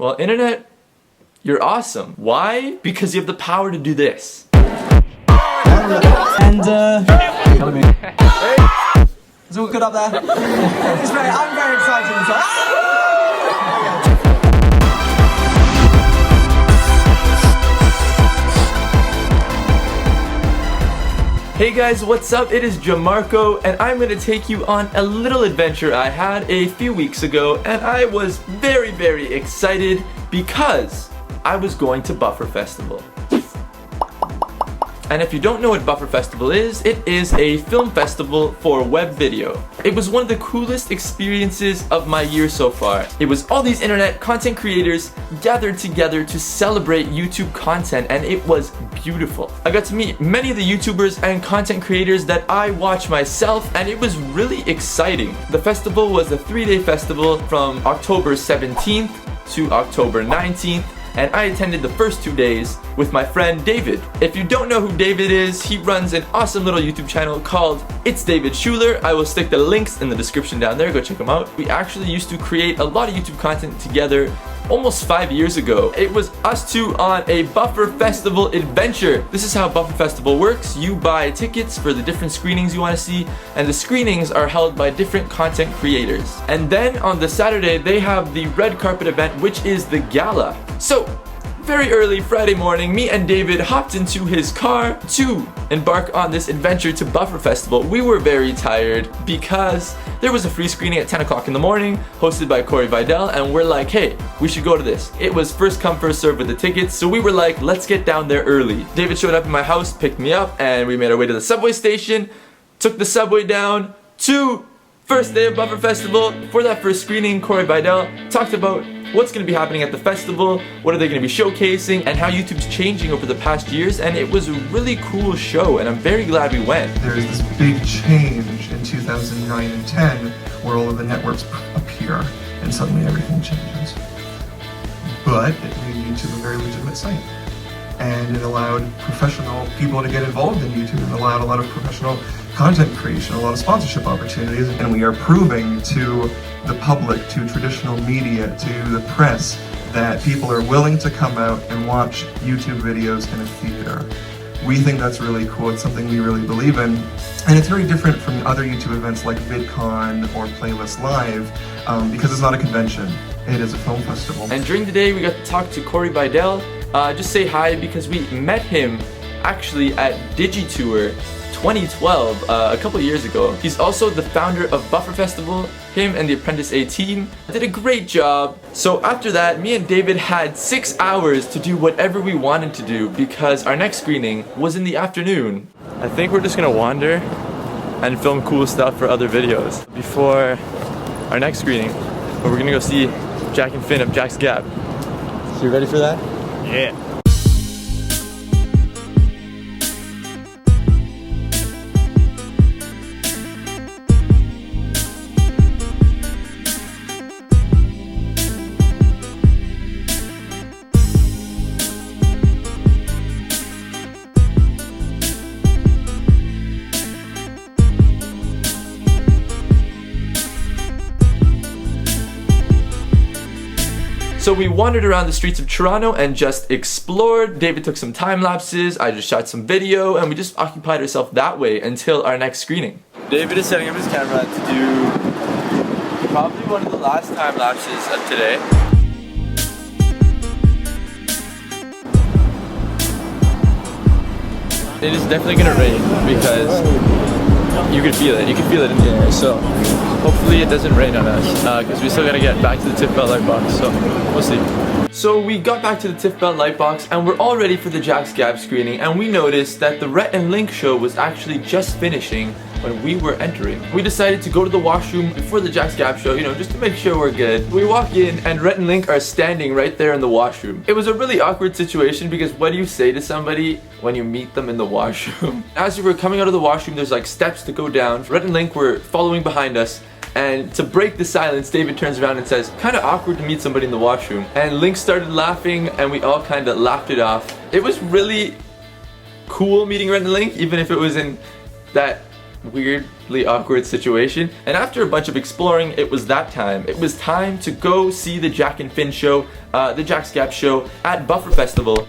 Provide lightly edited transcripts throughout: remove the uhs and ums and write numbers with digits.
Well, internet, you're awesome. Why? Because you have the power to do this. And follow me. Is all good up there? It's great. I'm very excited as well. Hey guys, what's up? It is Jamarco, and I'm gonna take you on a little adventure I had a few weeks ago, and I was very, very excited because I was going to Buffer Festival. And if you don't know what Buffer Festival is, it is a film festival for web video. It was one of the coolest experiences of my year so far. It was all these internet content creators gathered together to celebrate YouTube content, and it was beautiful. I got to meet many of the YouTubers and content creators that I watch myself, and it was really exciting. The festival was a 3-day festival from October 17th to October 19th. And I attended the first 2 days with my friend David. If you don't know who David is, he runs an awesome little YouTube channel called It's David Schuler. I will stick the links in the description down there, go check him out. We actually used to create a lot of YouTube content together almost 5 years ago. It was us two on a Buffer Festival adventure. This is how Buffer Festival works. You buy tickets for the different screenings you want to see, and the screenings are held by different content creators. And then on the Saturday, they have the red carpet event, which is the gala. So, very early Friday morning, me and David hopped into his car to embark on this adventure to Buffer Festival. We were very tired because there was a free screening at 10 o'clock in the morning hosted by Corey Vidal, and we're like, hey, we should go to this. It was first come, first serve with the tickets, so we were like, let's get down there early. David showed up in my house, picked me up, and we made our way to the subway station, took the subway down to first day of Buffer Festival. For that first screening, Corey Vidal talked about what's going to be happening at the festival, what are they going to be showcasing, and how YouTube's changing over the past years, and it was a really cool show, and I'm very glad we went. There's this big change in 2009 and 10 where all of the networks appear, and suddenly everything changes. But it made YouTube a very legitimate site, and it allowed professional people to get involved in YouTube, and allowed a lot of professional content creation, a lot of sponsorship opportunities, and we are proving to the public, to traditional media, to the press, that people are willing to come out and watch YouTube videos in a theater. We think that's really cool. It's something we really believe in, and it's very different from other YouTube events like VidCon or Playlist Live because it's not a convention. It is a film festival. And during the day, we got to talk to Corey Vidal. Just say hi because we met him actually at DigiTour 2012, a couple years ago. He's also the founder of Buffer Festival. Him and the Apprentice A team did a great job. So after that, me and David had 6 hours to do whatever we wanted to do because our next screening was in the afternoon. I think we're just gonna wander and film cool stuff for other videos before our next screening, where we're gonna go see Jack and Finn of Jack's Gap. So you ready for that? Yeah. So we wandered around the streets of Toronto and just explored. David took some time lapses, I just shot some video, and we just occupied ourselves that way until our next screening. David is setting up his camera to do probably one of the last time lapses of today. It is definitely gonna rain because you can feel it. You can feel it in the air. So hopefully it doesn't rain on us because we still gotta get back to the TIFF Belt Lightbox. So we'll see. So we got back to the TIFF Belt Lightbox and we're all ready for the Jack's Gap screening, and we noticed that the Rhett and Link show was actually just finishing when we were entering. We decided to go to the washroom before the Jack's Gap show, you know, just to make sure we're good. We walk in and Rhett and Link are standing right there in the washroom. It was a really awkward situation because what do you say to somebody when you meet them in the washroom? As we were coming out of the washroom, there's like steps to go down. Rhett and Link were following behind us, and to break the silence, David turns around and says, "Kind of awkward to meet somebody in the washroom." And Link started laughing and we all kind of laughed it off. It was really cool meeting Rhett and Link, even if it was in that weirdly awkward situation. And after a bunch of exploring, it was that time. It was time to go see the Jack and Finn show, the Jack's Gap show at Buffer Festival.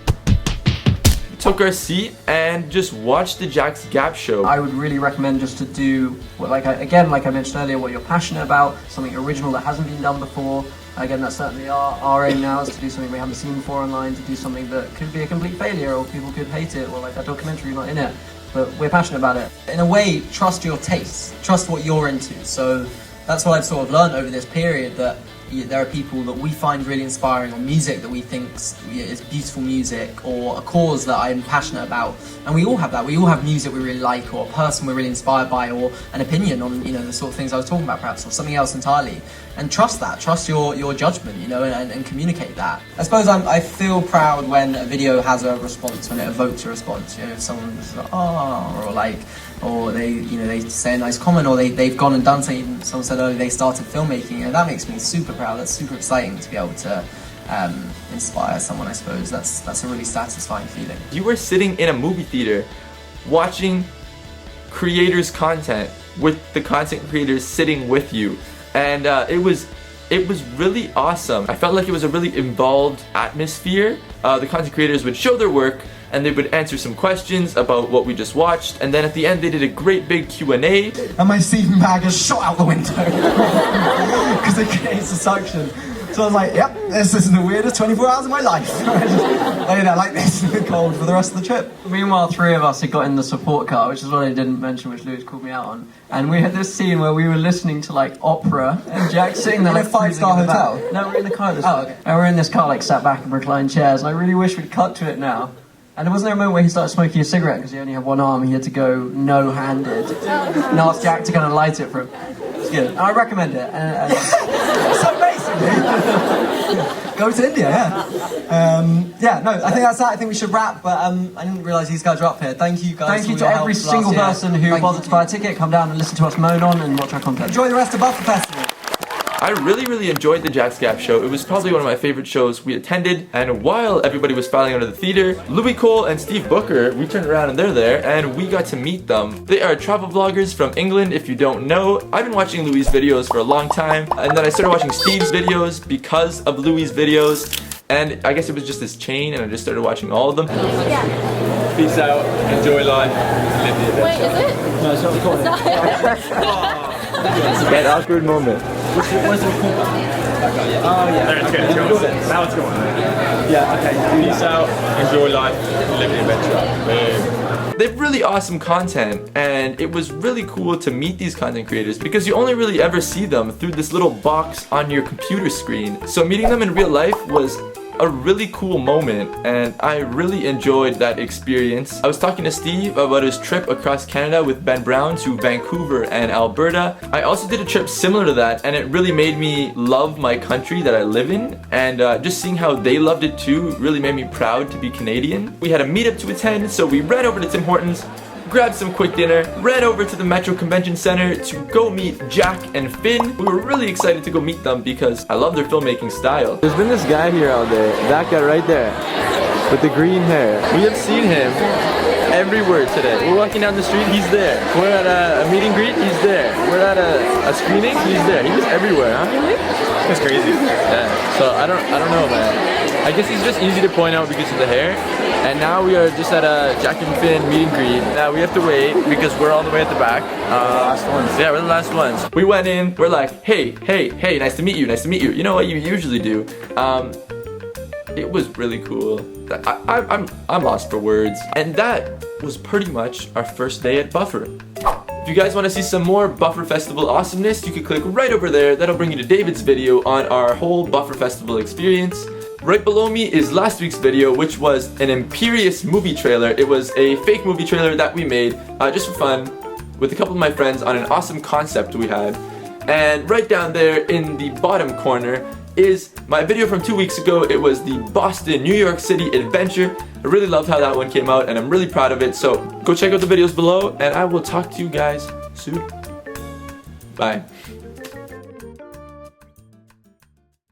Took our seat and just watched the Jack's Gap show. I would really recommend just to do, like I mentioned earlier, what you're passionate about, something original that hasn't been done before. Again, that's certainly our aim now, is to do something we haven't seen before online, to do something that could be a complete failure, or people could hate it, or like that documentary, not in it. But we're passionate about it. In a way, trust your tastes, trust what you're into. So that's what I've sort of learned over this period, that there are people that we find really inspiring, or music that we think is beautiful music, or a cause that I'm passionate about. And we all have that. We all have music we really like, or a person we're really inspired by, or an opinion on, you know, the sort of things I was talking about perhaps, or something else entirely. And trust that, trust your judgment, you know, and communicate that. I suppose I feel proud when a video has a response, when it evokes a response. You know, if someone's like, oh, or like, or they say a nice comment, or they've gone and done something. Someone said earlier they started filmmaking, and that makes me super proud. That's super exciting to be able to inspire someone. I suppose that's a really satisfying feeling. You were sitting in a movie theater watching creators' content with the content creators sitting with you, and it was really awesome. I felt like it was a really involved atmosphere. The content creators would show their work, and they would answer some questions about what we just watched, and then at the end they did a great big Q&A. And my sleeping bag is shot out the window because it creates a suction. So I was like, yep, this is the weirdest 24 hours of my life. I just lay there like this in the cold for the rest of the trip. Meanwhile, 3 of us had got in the support car, which is what I didn't mention, which Louis called me out on. And we had this scene where we were listening to like opera, and Jack sitting there like 5-star hotel. No, we're in the car. Okay. And we're in this car, like sat back in reclined chairs, and I really wish we'd cut to it now. And there wasn't there a moment where he started smoking a cigarette because he only had one arm, he had to go no-handed and asked Jack to kind of light it for him. It's good. And I recommend it. So basically, go to India, yeah. No, I think that's that. I think we should wrap, but I didn't realise these guys were up here. Thank you guys. Thank you to every single person who bothered to buy a ticket, come down and listen to us moan on and watch our content. Enjoy the rest of Buffer Festival. I really enjoyed the Jack's Gap show. It was probably one of my favorite shows we attended, and while everybody was filing out of the theater, Louis Cole and Steve Booker, we turned around and they're there, and we got to meet them. They are travel vloggers from England, if you don't know. I've been watching Louis' videos for a long time, and then I started watching Steve's videos because of Louis' videos, and I guess it was just this chain, and I just started watching all of them. Yeah. Peace out, enjoy life, live the adventure. Wait, is it? No, it's not recording. That awkward moment. What's the record button? Oh yeah. There, it's good. It's going. Now it's going. Yeah, okay. Peace out, enjoy life, live the adventure. They have really awesome content, and it was really cool to meet these content creators because you only really ever see them through this little box on your computer screen. So meeting them in real life was a really cool moment, and I really enjoyed that experience. I was talking to Steve about his trip across Canada with Ben Brown to Vancouver and Alberta. I also did a trip similar to that, and it really made me love my country that I live in, and just seeing how they loved it too really made me proud to be Canadian. We had a meetup to attend, so we ran over to Tim Hortons, grabbed some quick dinner, ran over to the Metro Convention Center to go meet Jack and Finn. We were really excited to go meet them because I love their filmmaking style. There's been this guy here all day, that guy right there, with the green hair. We have seen him everywhere today. We're walking down the street, he's there. We're at a meet and greet, he's there. We're at a screening, he's there. He was everywhere, huh? That's crazy. Yeah, so I don't know, man. I guess he's just easy to point out because of the hair. And now we are just at a Jack and Finn meet and greet. Now we have to wait because we're all the way at the back. Last ones. Yeah, we're the last ones. We went in, we're like, hey, nice to meet you, nice to meet you. You know what you usually do. It was really cool. I'm lost for words. And that was pretty much our first day at Buffer. If you guys want to see some more Buffer Festival awesomeness, you can click right over there. That'll bring you to David's video on our whole Buffer Festival experience. Right below me is last week's video, which was an Imperious movie trailer. It was a fake movie trailer that we made just for fun with a couple of my friends on an awesome concept we had. And right down there in the bottom corner is my video from 2 weeks ago. It was the Boston, New York City adventure. I really loved how that one came out, and I'm really proud of it. So go check out the videos below, and I will talk to you guys soon. Bye.